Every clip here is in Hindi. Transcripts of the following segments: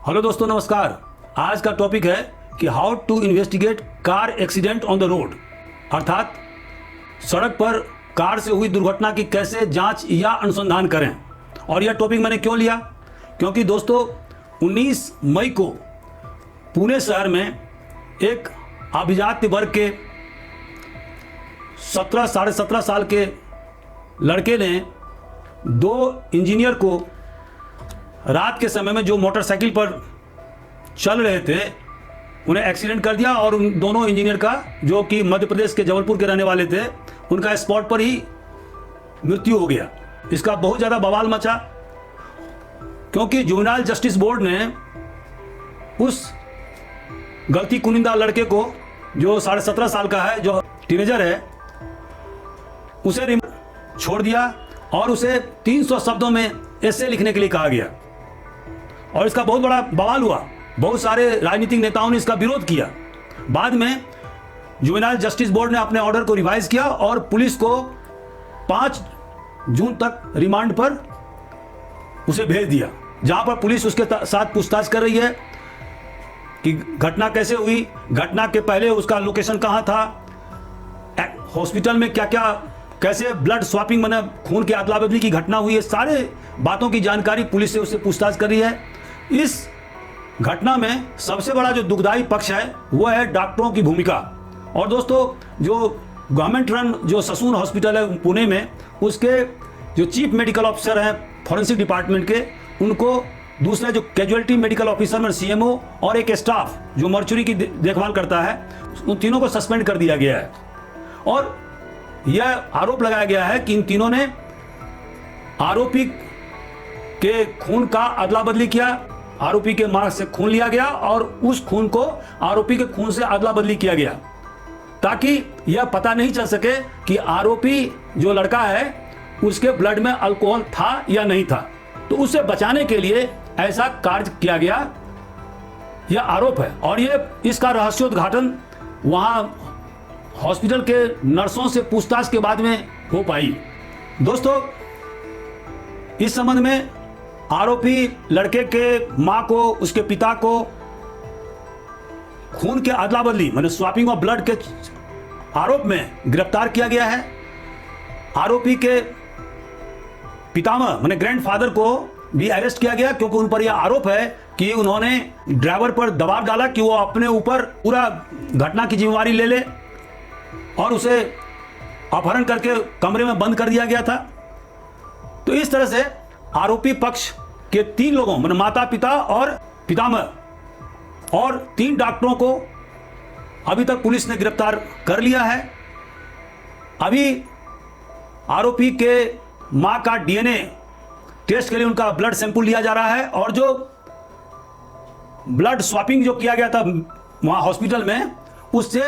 हेलो दोस्तों, नमस्कार। आज का टॉपिक है कि how to investigate car accident on the road, अर्थात सड़क पर कार से हुई दुर्घटना की कैसे जांच या अनुसंधान करें। और यह टॉपिक मैंने क्यों लिया, क्योंकि दोस्तों 19 मई को पुणे शहर में एक अभिजात वर्ग के 17 साढ़े 17 साल के लड़के ने 2 इंजीनियर को रात के समय में जो मोटरसाइकिल पर चल रहे थे उन्हें एक्सीडेंट कर दिया और उन दोनों इंजीनियर का, जो कि मध्य प्रदेश के जबलपुर के रहने वाले थे, उनका स्पॉट पर ही मृत्यु हो गया। इसका बहुत ज़्यादा बवाल मचा, क्योंकि जुवेनाइल जस्टिस बोर्ड ने उस गलती कुनिंदा लड़के को, जो 17.5 साल का है, जो टीनेजर है, उसे छोड़ दिया और उसे 300 शब्दों में ऐसे लिखने के लिए कहा गया। और इसका बहुत बड़ा बवाल हुआ, बहुत सारे राजनीतिक नेताओं ने इसका विरोध किया। बाद में जुवेनाइल जस्टिस बोर्ड ने अपने ऑर्डर को रिवाइज किया और पुलिस को 5 जून तक रिमांड पर उसे भेज दिया, जहां पर पुलिस उसके साथ पूछताछ कर रही है कि घटना कैसे हुई, घटना के पहले उसका लोकेशन कहां था, हॉस्पिटल में क्या क्या, कैसे ब्लड स्वैपिंग माने खून की अदला बदली की घटना हुई है, सारे बातों की जानकारी पुलिस से उससे पूछताछ कर रही है। इस घटना में सबसे बड़ा जो दुखदायी पक्ष है वो है डॉक्टरों की भूमिका। और दोस्तों, जो गवर्नमेंट रन जो ससून हॉस्पिटल है पुणे में, उसके जो चीफ मेडिकल ऑफिसर हैं फॉरेंसिक डिपार्टमेंट के, उनको दूसरे जो कैजुअलिटी मेडिकल ऑफिसर में सीएमओ और एक स्टाफ जो मर्चुरी की देखभाल करता है, उन तीनों को सस्पेंड कर दिया गया है। और यह आरोप लगाया गया है कि इन तीनों ने आरोपी के खून का अदला बदली किया, आरोपी के मां से खून लिया गया और उस खून को आरोपी के खून से अदला बदली किया गया, ताकि यह पता नहीं चल सके कि आरोपी जो लड़का है उसके ब्लड में अल्कोहल था या नहीं था। तो उसे बचाने के लिए ऐसा कार्य किया गया, यह आरोप है। और यह इसका रहस्योद्घाटन वहां हॉस्पिटल के नर्सों से पूछताछ के बाद में हो पाई। दोस्तों, इस संबंध में आरोपी लड़के के मां को, उसके पिता को खून के अदला बदली माने स्वैपिंग ऑफ ब्लड के आरोप में गिरफ्तार किया गया है। आरोपी के पितामह माने ग्रैंडफादर को भी अरेस्ट किया गया, क्योंकि उन पर यह आरोप है कि उन्होंने ड्राइवर पर दबाव डाला कि वो अपने ऊपर पूरा घटना की जिम्मेवारी ले ले, और उसे अपहरण करके कमरे में बंद कर दिया गया था। तो इस तरह से आरोपी पक्ष के 3 लोगों माने माता पिता और पितामह और 3 डॉक्टरों को अभी तक पुलिस ने गिरफ्तार कर लिया है। अभी आरोपी के मां का डीएनए टेस्ट के लिए उनका ब्लड सैंपल लिया जा रहा है, और जो ब्लड स्वैपिंग जो किया गया था वहां हॉस्पिटल में, उससे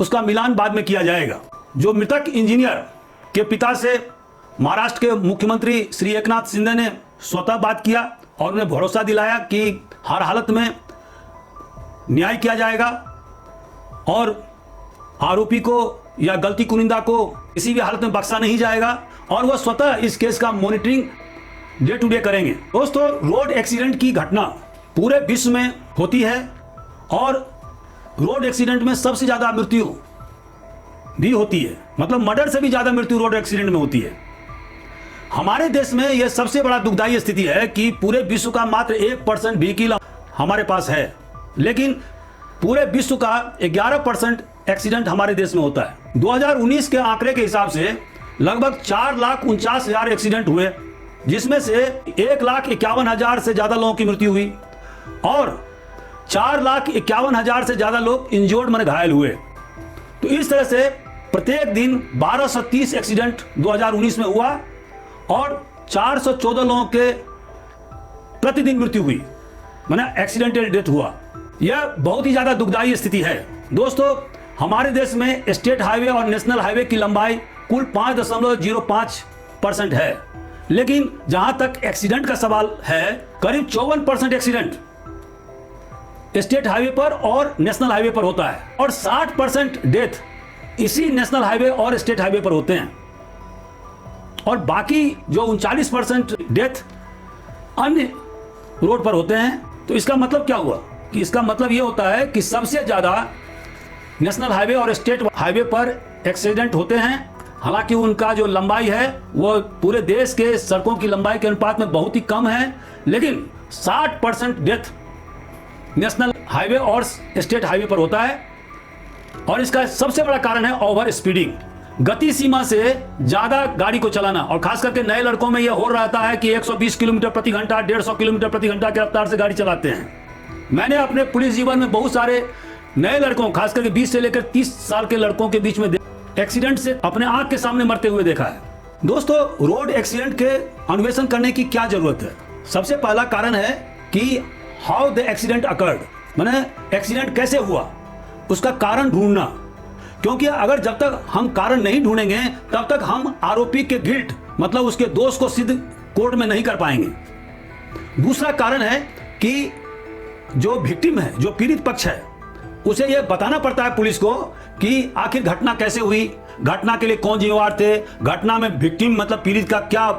उसका मिलान बाद में किया जाएगा। जो मृतक इंजीनियर के पिता से महाराष्ट्र के मुख्यमंत्री श्री एकनाथ शिंदे ने स्वतः बात किया और उन्हें भरोसा दिलाया कि हर हालत में न्याय किया जाएगा और आरोपी को या गलती कुनिंदा को किसी भी हालत में बख्शा नहीं जाएगा, और वह स्वतः इस केस का मॉनिटरिंग डे टू डे करेंगे। दोस्तों, रोड एक्सीडेंट की घटना पूरे विश्व में होती है और रोड एक्सीडेंट में सबसे ज्यादा मृत्यु भी होती है, मतलब मर्डर से भी ज्यादा मृत्यु रोड एक्सीडेंट में होती है। हमारे देश में यह सबसे बड़ा दुखदायी स्थिति है कि पूरे विश्व का मात्र 1% व्हीकल हमारे पास है, लेकिन पूरे विश्व का 11% एक्सीडेंट हमारे देश में होता है। 2019 के आंकड़े के हिसाब से लगभग 4,49,000 एक्सीडेंट हुए, जिसमें से 1,51,000 से ज्यादा लोगों की मृत्यु हुई और 4,51,000 से ज्यादा लोग इंजर्ड माने घायल हुए। तो इस तरह से प्रत्येक दिन 1230 एक्सीडेंट 2019 में हुआ और 414 लोगों के प्रतिदिन मृत्यु हुई, माने एक्सीडेंटल डेथ हुआ। यह बहुत ही ज्यादा दुखदायी स्थिति है। दोस्तों, हमारे देश में स्टेट हाईवे और नेशनल हाईवे की लंबाई कुल 5.05% है, लेकिन जहां तक एक्सीडेंट का सवाल है, करीब 54% एक्सीडेंट स्टेट हाईवे पर और नेशनल हाईवे पर होता है और 60% डेथ इसी नेशनल हाईवे और स्टेट हाईवे पर होते हैं, और बाकी जो 39% डेथ अन्य रोड पर होते हैं। तो इसका मतलब क्या हुआ कि इसका मतलब ये होता है कि सबसे ज़्यादा नेशनल हाईवे और स्टेट हाईवे पर एक्सीडेंट होते हैं। हालांकि उनका जो लंबाई है वो पूरे देश के सड़कों की लंबाई के अनुपात में बहुत ही कम है, लेकिन 60% डेथ नेशनल हाईवे और स्टेट हाईवे पर होता है। और इसका सबसे बड़ा कारण है ओवर स्पीडिंग, गति सीमा से ज़्यादा गाड़ी को चलाना। और खास करके नए लड़कों में यह हो रहता है कि 120 किलोमीटर प्रति घंटा, 150 किलोमीटर प्रति घंटा की रफ्तार से गाड़ी चलाते हैं। मैंने अपने पुलिस जीवन में बहुत सारे नए लड़कों, खास करके 20 से लेकर 30 साल के लड़कों के बीच में एक्सीडेंट से अपने आंख के सामने मरते हुए देखा है। दोस्तों, रोड एक्सीडेंट के अन्वेषण करने की क्या जरूरत है? सबसे पहला कारण है कि हाउ द एक्सीडेंट अकर्ड, माने एक्सीडेंट कैसे हुआ, उसका कारण ढूंढना। क्योंकि अगर जब तक हम कारण नहीं ढूंढेंगे तब तक हम आरोपी के गिल्ट, मतलब उसके दोष को सिद्ध कोर्ट में नहीं कर पाएंगे। दूसरा कारण है कि जो विक्टिम है, जो पीड़ित पक्ष है, उसे यह बताना पड़ता है पुलिस को कि आखिर घटना कैसे हुई, घटना के लिए कौन जिम्मेवार थे, घटना में विक्टिम मतलब पीड़ित का क्या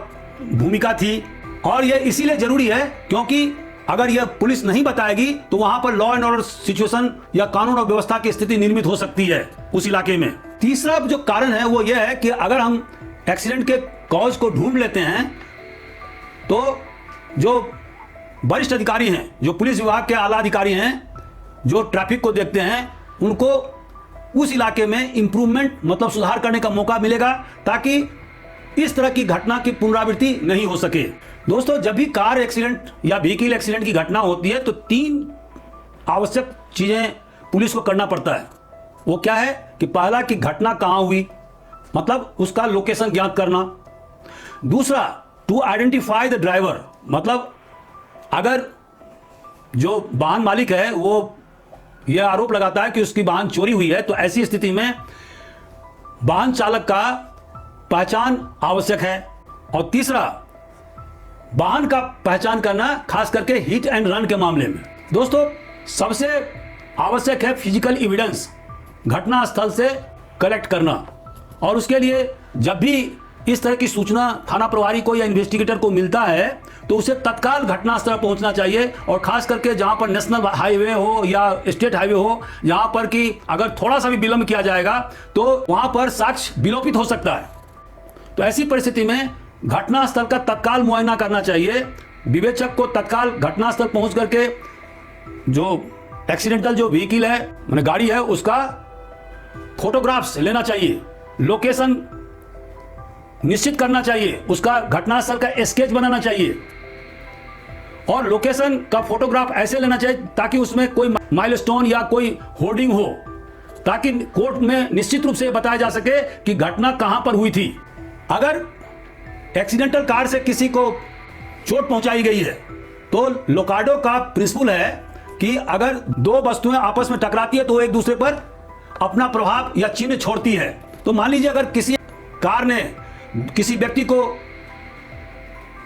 भूमिका थी। और यह इसीलिए जरूरी है क्योंकि अगर यह पुलिस नहीं बताएगी तो वहां पर लॉ एंड ऑर्डर सिचुएशन या कानून और व्यवस्था की स्थिति निर्मित हो सकती है उस इलाके में। तीसरा जो कारण है वो यह है कि अगर हम एक्सीडेंट के कॉज को ढूंढ लेते हैं तो जो वरिष्ठ अधिकारी हैं, जो पुलिस विभाग के आला अधिकारी हैं, जो ट्रैफिक को देखते हैं, उनको उस इलाके में इंप्रूवमेंट मतलब सुधार करने का मौका मिलेगा ताकि इस तरह की घटना की पुनरावृत्ति नहीं हो सके। दोस्तों, जब भी कार एक्सीडेंट या व्हीकल एक्सीडेंट की घटना होती है तो 3 आवश्यक चीजें पुलिस को करना पड़ता है। वो क्या है कि पहला कि घटना कहां हुई, मतलब उसका लोकेशन ज्ञात करना। दूसरा, टू आइडेंटिफाई द ड्राइवर, मतलब अगर जो वाहन मालिक है वो यह आरोप लगाता है कि उसकी वाहन चोरी हुई है तो ऐसी स्थिति में वाहन चालक का पहचान आवश्यक है। और तीसरा, वाहन का पहचान करना खास करके हिट एंड रन के मामले में। दोस्तों, सबसे आवश्यक है फिजिकल एविडेंस, घटना स्थल से कलेक्ट करना। और उसके लिए जब भी इस तरह की सूचना थाना प्रभारी को या इन्वेस्टिगेटर को मिलता है तो उसे तत्काल घटना स्थल पहुंचना चाहिए। और खास करके जहां पर नेशनल हाईवे हो या स्टेट हाईवे हो, जहां पर कि अगर थोड़ा सा भी विलंब किया जाएगा तो वहां पर साक्ष्य विलोपित हो सकता है। तो ऐसी परिस्थिति में घटना स्थल का तत्काल मुआयना करना चाहिए। विवेचक को तत्काल घटना स्थल पहुंच करके जो एक्सीडेंटल जो व्हीकल है, माने गाड़ी है, उसका फोटोग्राफ्स लेना चाहिए, लोकेशन निश्चित करना चाहिए, उसका घटनास्थल का स्केच बनाना चाहिए। और लोकेशन का फोटोग्राफ ऐसे लेना चाहिए ताकि उसमें कोई माइलस्टोन या कोई होर्डिंग हो, ताकि कोर्ट में निश्चित रूप से बताया जा सके कि घटना कहां पर हुई थी। अगर एक्सीडेंटल कार से किसी को चोट पहुंचाई गई है तो लोकार्डो का प्रिंसिपल है कि अगर 2 वस्तुएं आपस में टकराती है तो एक दूसरे पर अपना प्रभाव या चिन्ह छोड़ती है। तो मान लीजिए अगर किसी कार ने किसी व्यक्ति को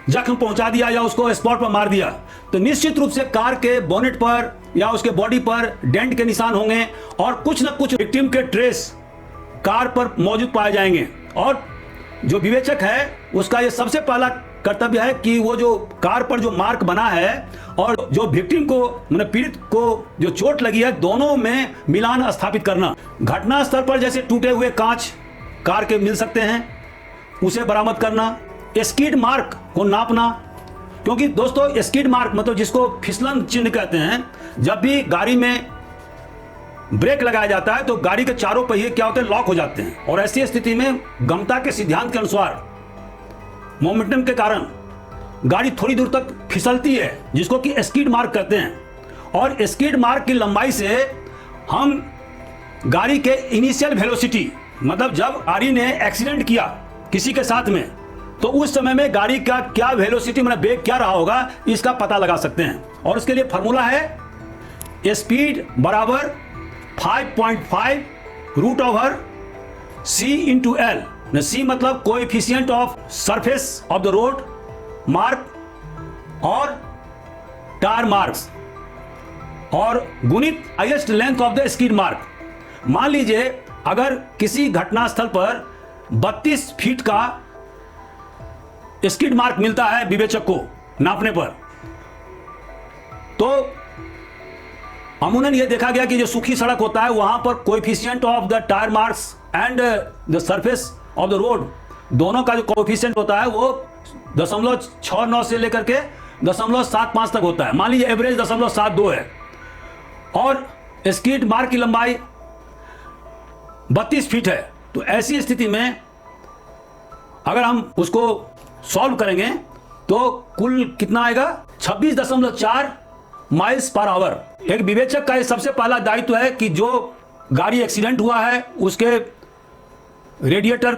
जख्म पहुंचा दिया या उसको स्पॉट पर मार दिया तो निश्चित रूप से कार के बोनेट पर या उसके बॉडी पर डेंट के निशान होंगे और कुछ न कुछ विक्टिम के ट्रेस कार पर मौजूद पाए जाएंगे। और जो विवेचक है उसका ये सबसे पहला कर्तव्य है कि वो जो कार पर जो मार्क बना है और जो विक्टिम को मतलब पीड़ित को जो चोट लगी है, दोनों में मिलान स्थापित करना। घटना स्थल पर जैसे टूटे हुए कांच कार के मिल सकते हैं, उसे बरामद करना। स्किड मार्क को नापना, क्योंकि दोस्तों स्किड मार्क मतलब जिसको फिसलन चिन्ह कहते हैं, जब भी गाड़ी में ब्रेक लगाया जाता है तो गाड़ी के चारों पहिए क्या होते हैं, लॉक हो जाते हैं। और ऐसी स्थिति में गमता के सिद्धांत के अनुसार मोमेंटम के कारण गाड़ी थोड़ी दूर तक फिसलती है, जिसको कि स्किड मार्क कहते हैं। और स्किड मार्क की लंबाई से हम गाड़ी के इनिशियल वेलोसिटी, मतलब जब गाड़ी ने एक्सीडेंट किया किसी के साथ में तो उस समय में गाड़ी का क्या वेलोसिटी मतलब वेग क्या रहा होगा, इसका पता लगा सकते हैं। और उसके लिए फॉर्मूला है स्पीड बराबर 5.5 root over C into L. C मतलब coefficient of surface of the road mark और टायर मार्क्स और गुणित highest length of the skid mark. मान लीजिए अगर किसी घटनास्थल पर 32 फीट का स्किड मार्क मिलता है विवेचक को नापने पर, तो अमूमन ये देखा गया कि जो सूखी सड़क होता है वहां पर coefficient of the tyre marks and the surface of the road, दोनों का जो कोएफिशिएंट होता है वो 0.69 से लेकर के 0.75 तक होता है। मान लीजिए एवरेज 0.72 है और स्कीड मार्क की लंबाई 32 फीट है। तो ऐसी स्थिति में अगर हम उसको सॉल्व करेंगे तो कुल कितना आएगा, 26.4 माइल्स पर आवर। एक विवेचक का ये सबसे पहला दायित्व है कि जो गाड़ी एक्सीडेंट हुआ है उसके रेडिएटर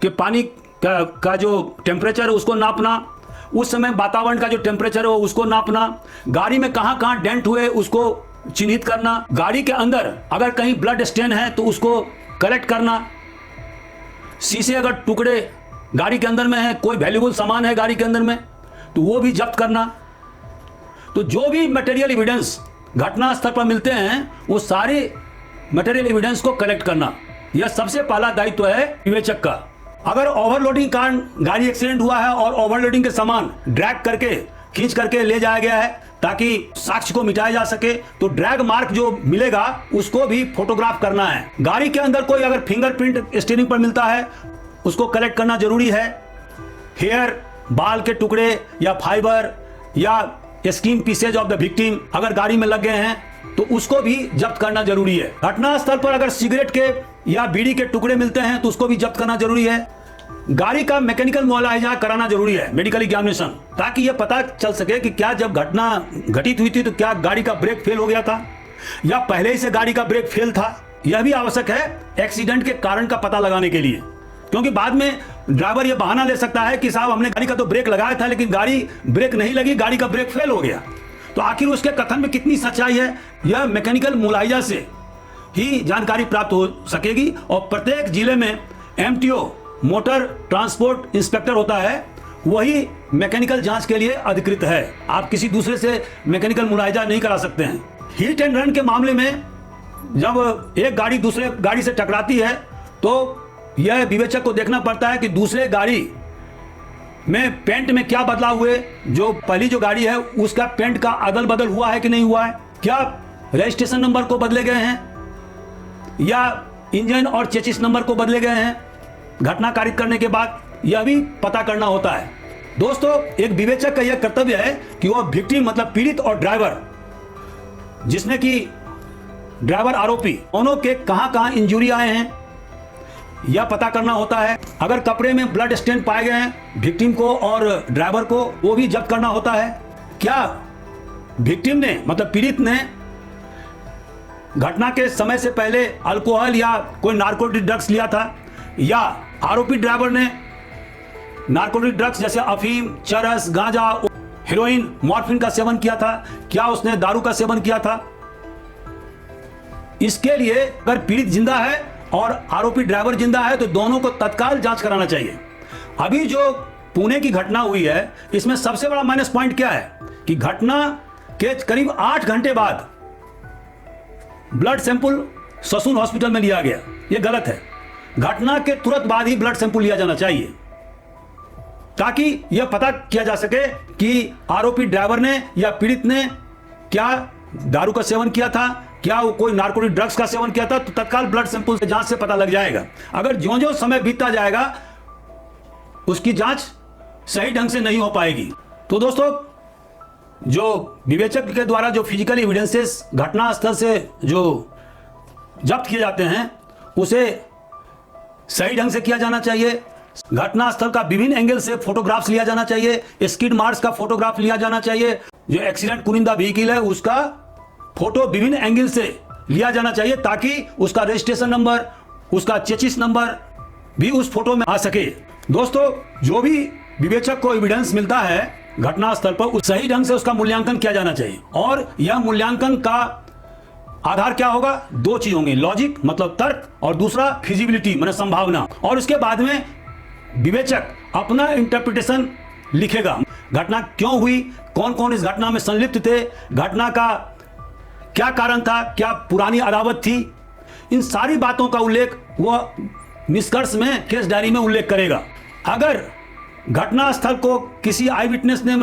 के पानी का जो टेम्परेचर है उसको नापना, उस समय वातावरण का जो टेम्परेचर है उसको नापना, गाड़ी में कहाँ कहाँ डेंट हुए उसको चिन्हित करना, गाड़ी के अंदर अगर कहीं ब्लड स्टेन है तो उसको कलेक्ट करना, शीशे अगर टुकड़े गाड़ी के अंदर में है, कोई वैल्यूबल सामान है गाड़ी के अंदर में तो वो भी जब्त करना। तो जो भी मटेरियल एविडेंस घटना स्थल पर मिलते हैं वो सारे मटेरियल एविडेंस को कलेक्ट करना, यह सबसे पहला दायित्व है विवेचक का। अगर ओवरलोडिंग कारण गाड़ी एक्सीडेंट हुआ है और ओवरलोडिंग के सामान ड्रैग करके खींच करके ले जाया गया है ताकि साक्ष्य को मिटाया जा सके, तो ड्रैग मार्क जो मिलेगा उसको भी फोटोग्राफ करना है। गाड़ी के अंदर कोई अगर फिंगरप्रिंट स्टीयरिंग पर मिलता है उसको कलेक्ट करना जरूरी है। हेयर, बाल के टुकड़े या फाइबर या skin pieces of the victim अगर गाड़ी में लग गए हैं तो उसको भी जब्त करना जरूरी है। घटना स्थल पर अगर सिगरेट के या बीड़ी के टुकड़े मिलते हैं तो उसको भी जब्त करना जरूरी है। गाड़ी का मैकेनिकल मुआयना कराना जरूरी है, मेडिकल एग्जामिनेशन, ताकि यह पता चल सके कि क्या जब घटना घटित हुई थी तो क्या गाड़ी का ब्रेक फेल हो गया था या पहले ही से गाड़ी का ब्रेक फेल था। यह भी आवश्यक है एक्सीडेंट के कारण का पता लगाने के लिए, क्योंकि बाद में ड्राइवर यह बहाना ले सकता है कि साहब हमने गाड़ी का तो ब्रेक लगाया था लेकिन गाड़ी ब्रेक नहीं लगी, गाड़ी का ब्रेक फेल हो गया। तो आखिर उसके कथन में कितनी सच्चाई है यह मैकेनिकल मुआयना से ही जानकारी प्राप्त हो सकेगी। और प्रत्येक जिले में MTO मोटर ट्रांसपोर्ट इंस्पेक्टर होता है, वही मैकेनिकल जांच के लिए अधिकृत है। आप किसी दूसरे से मैकेनिकल मुआयना नहीं करा सकते हैं। हिट एंड रन के मामले में जब एक गाड़ी दूसरे गाड़ी से टकराती है तो यह विवेचक को देखना पड़ता है कि दूसरे गाड़ी में पेंट में क्या बदलाव हुए, जो पहली जो गाड़ी है उसका पेंट का अदल बदल हुआ है कि नहीं हुआ है, क्या रजिस्ट्रेशन नंबर को बदले गए हैं या इंजन और चेसिस नंबर को बदले गए हैं। घटना कारित करने के बाद यह भी पता करना होता है। दोस्तों, एक विवेचक का यह कर्तव्य है कि वह विक्टिम मतलब पीड़ित और ड्राइवर, जिसने कि ड्राइवर आरोपी दोनों के कहां इंजरी आए हैं यह पता करना होता है। अगर कपड़े में ब्लड स्टेन पाए गए हैं विक्टिम को और ड्राइवर को, वो भी जब्त करना होता है। क्या विक्टिम ने मतलब पीड़ित ने घटना के समय से पहले अल्कोहल या कोई नार्कोटिक ड्रग्स लिया था या आरोपी ड्राइवर ने नार्कोटिक ड्रग्स जैसे अफीम, चरस, गांजा, हेरोइन, मॉर्फिन का सेवन किया था, क्या उसने दारू का सेवन किया था। इसके लिए अगर पीड़ित जिंदा है और आरोपी ड्राइवर जिंदा है तो दोनों को तत्काल जांच कराना चाहिए। अभी जो पुणे की घटना हुई है इसमें सबसे बड़ा माइनस पॉइंट क्या है कि घटना के करीब 8 घंटे बाद ब्लड सैंपल ससून हॉस्पिटल में लिया गया। यह गलत है। घटना के तुरंत बाद ही ब्लड सैंपल लिया जाना चाहिए ताकि यह पता किया जा सके कि आरोपी ड्राइवर ने या पीड़ित ने क्या दारू का सेवन किया था, क्या वो कोई नार्कोटिक ड्रग्स का सेवन किया था। तो तत्काल ब्लड सैंपल से जांच से पता लग जाएगा। अगर ज्यों-ज्यों समय बीतता जाएगा उसकी जांच सही ढंग से नहीं हो पाएगी। तो दोस्तों, जो विवेचक के द्वारा जो फिजिकल एविडेंसेस घटना स्थल से जो जब्त किए जाते हैं उसे सही ढंग से किया जाना चाहिए। घटना स्थल का विभिन्न एंगल से फोटोग्राफ्स लिया जाना चाहिए। स्किड मार्क्स का फोटोग्राफ लिया जाना चाहिए। जो एक्सीडेंट कुनिंदा व्हीकल है उसका फोटो विभिन्न एंगल से लिया जाना चाहिए ताकि उसका रजिस्ट्रेशन नंबर, उसका चेसिस नंबर भी उस फोटो में आ सके। दोस्तों, जो भी विवेचक को एविडेंस मिलता है घटना स्थल पर उस सही ढंग से उसका मूल्यांकन किया जाना चाहिए। और यह मूल्यांकन का आधार क्या होगा? 2 चीज होंगी, लॉजिक मतलब तर्क और दूसरा फिजिबिलिटी मतलब संभावना। और उसके बाद में विवेचक अपना इंटरप्रिटेशन लिखेगा। घटना क्यों हुई, कौन कौन इस घटना में संलिप्त थे, घटना का क्या कारण था, क्या पुरानी अदावत थी, इन सारी बातों का उल्लेख वह निष्कर्ष में केस डायरी में उल्लेख करेगा। अगर घटना स्थल को किसी आई विटनेस ने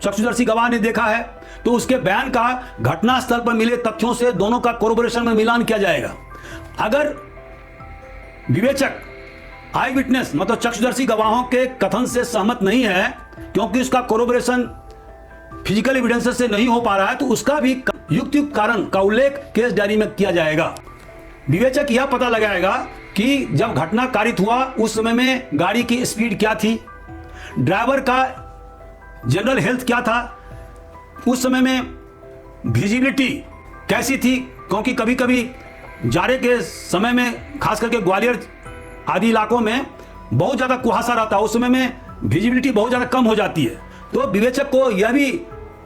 चक्षुदर्शी गवाह ने देखा है तो उसके बयान का घटनास्थल पर मिले तथ्यों से दोनों का कोरोबोरेशन में मिलान किया जाएगा। अगर विवेचक आई विटनेस मतलब चक्षुदर्शी गवाहों के कथन से सहमत नहीं है क्योंकि उसका कोरोबोरेशन फिजिकल एविडेंसेस से नहीं हो पा रहा है तो उसका भी युक्त कारण का उल्लेख केस डायरी में किया जाएगा। विवेचक यह पता लगाएगा कि जब घटना कारित हुआ उस समय में गाड़ी की स्पीड क्या थी, ड्राइवर का जनरल हेल्थ क्या था, उस समय में विजिबिलिटी कैसी थी, क्योंकि कभी कभी जाड़े के समय में खास करके ग्वालियर आदि इलाकों में बहुत ज़्यादा कुहासा रहता है, उस समय में विजिबिलिटी बहुत ज़्यादा कम हो जाती है। तो विवेचक को यह भी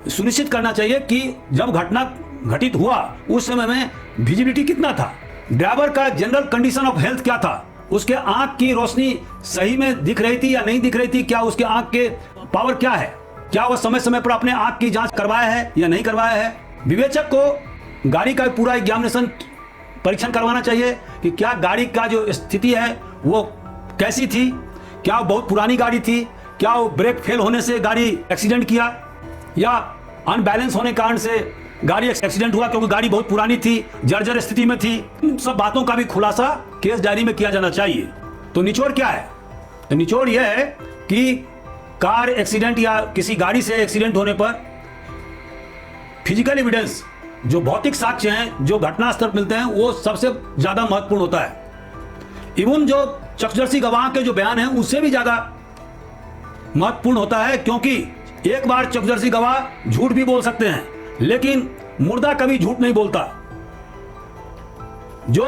सुनिश्चित करना चाहिए कि जब घटना घटित हुआ उस समय में विजिबिलिटी कितना था, ड्राइवर का जनरल कंडीशन ऑफ हेल्थ क्या था, उसके आंख की रोशनी सही में दिख रही थी या नहीं दिख रही थी, क्या उसके आंख के पावर क्या है, क्या वह समय समय पर अपने आंख की जांच करवाया है या नहीं करवाया है। विवेचक को गाड़ी का पूरा एग्जामिनेशन परीक्षण करवाना चाहिए कि क्या गाड़ी का जो स्थिति है वो कैसी थी, क्या वो बहुत पुरानी गाड़ी थी, क्या वो ब्रेक फेल होने से गाड़ी एक्सीडेंट किया या अनबैलेंस होने के कारण से गाड़ी एक्सीडेंट हुआ क्योंकि गाड़ी बहुत पुरानी थी, जर्जर स्थिति में थी। इन सब बातों का भी खुलासा केस डायरी में किया जाना चाहिए। तो निचोड़ क्या है, तो निचोड़ यह है कि कार एक्सीडेंट या किसी गाड़ी से एक्सीडेंट होने पर फिजिकल एविडेंस जो भौतिक साक्ष्य हैं जो घटनास्थल मिलते हैं वो सबसे ज्यादा महत्वपूर्ण होता है। इवन जो चक्षुदर्शी गवाह के जो बयान हैं उससे भी ज्यादा महत्वपूर्ण होता है, क्योंकि एक बार चक्षुदर्शी गवाह झूठ भी बोल सकते हैं लेकिन मुर्दा कभी झूठ नहीं बोलता। जो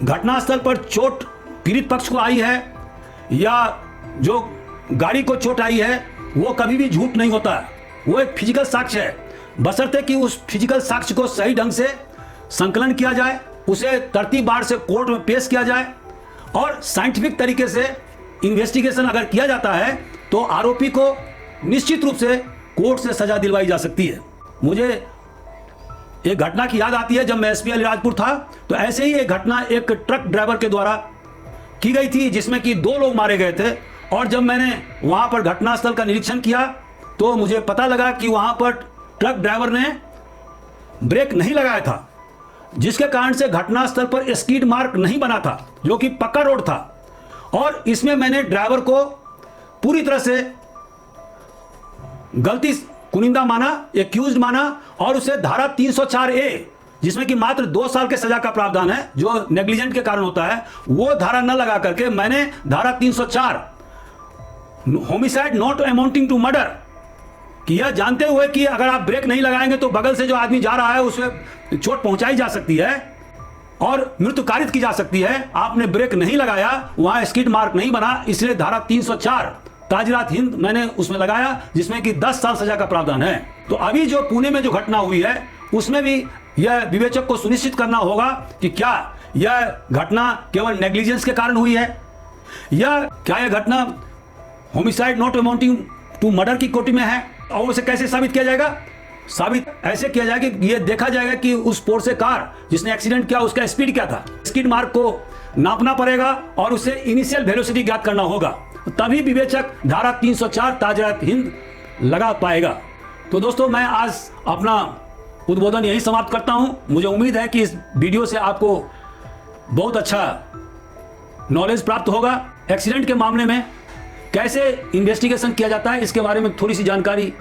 घटनास्थल पर चोट पीड़ित पक्ष को आई है या जो गाड़ी को चोट आई है वो कभी भी झूठ नहीं होता, वो एक फिजिकल साक्ष्य है, बशर्ते कि उस फिजिकल साक्ष्य को सही ढंग से संकलन किया जाए, उसे तरतीबवार से कोर्ट में पेश किया जाए और साइंटिफिक तरीके से इन्वेस्टिगेशन अगर किया जाता है तो आरोपी को निश्चित रूप से कोर्ट से सजा दिलवाई जा सकती है। मुझे एक घटना की याद आती है, जब मैं एसपी अलीराजपुर था तो ऐसे ही एक घटना एक ट्रक ड्राइवर के द्वारा की गई थी जिसमें कि 2 लोग मारे गए थे। और जब मैंने वहां पर घटनास्थल का निरीक्षण किया तो मुझे पता लगा कि वहां पर ट्रक ड्राइवर ने ब्रेक नहीं लगाया था, जिसके कारण से घटनास्थल पर स्कीड मार्क नहीं बना था जो कि पक्का रोड था। और इसमें मैंने ड्राइवर को पूरी तरह से गलती कुनिंदा माना, एक्यूज्ड माना और उसे धारा 304A जिसमें कि मात्र 2 साल के सजा का प्रावधान है जो नेग्लिजेंट के कारण होता है, वो धारा न लगा करके मैंने धारा 304 homicide not amounting to murder कि यह जानते हुए कि अगर आप ब्रेक नहीं लगाएंगे तो बगल से जो आदमी जा रहा है उसे चोट पहुंचाई जा सकती है और मृत्यु कारित की जा सकती है, आपने ब्रेक नहीं लगाया, वहां स्किड मार्क नहीं बना, इसलिए धारा 304 ताजरात हिंद मैंने उसमें लगाया जिसमें कि 10 साल सजा का प्रावधान है। तो अभी जो पुणे में जो घटना हुई है उसमें भी यह विवेचक को सुनिश्चित करना होगा कि क्या यह घटना केवल नेग्लिजेंस के कारण हुई है या क्या यह घटना homicide not amounting to murder की कोटि में है। और उसे कैसे साबित किया जाएगा, साबित ऐसे किया जाएगा कि यह देखा जाएगा कि उस पोर्शे कार जिसने एक्सीडेंट किया उसका स्पीड क्या था, स्किड मार्क को नापना पड़ेगा और उसे इनिशियल वेलोसिटी ज्ञात करना होगा, तभी विवेचक धारा 304 ताजरात हिंद लगा पाएगा। तो दोस्तों मैं आज अपना उद्बोधन यही समाप्त करता हूं। मुझे उम्मीद है कि इस वीडियो से आपको बहुत अच्छा नॉलेज प्राप्त होगा। एक्सीडेंट के मामले में कैसे इन्वेस्टिगेशन किया जाता है इसके बारे में थोड़ी सी जानकारी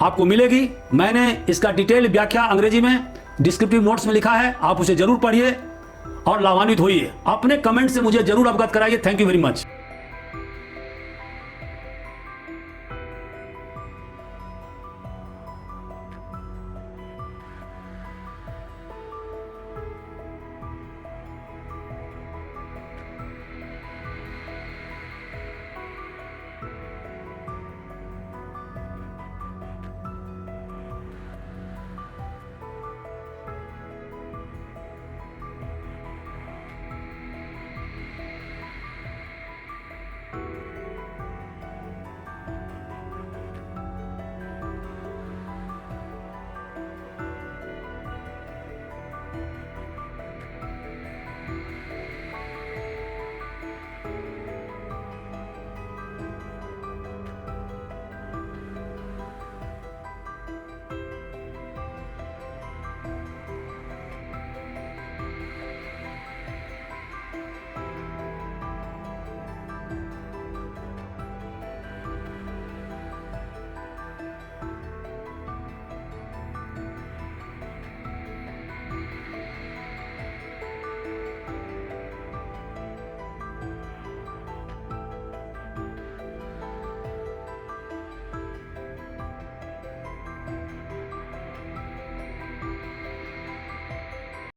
आपको मिलेगी। मैंने इसका डिटेल व्याख्या अंग्रेजी में डिस्क्रिप्टिव नोट्स में लिखा है, आप उसे जरूर पढ़िए और लाभान्वित होइए। अपने कमेंट से मुझे जरूर अवगत कराइए। Thank you very much.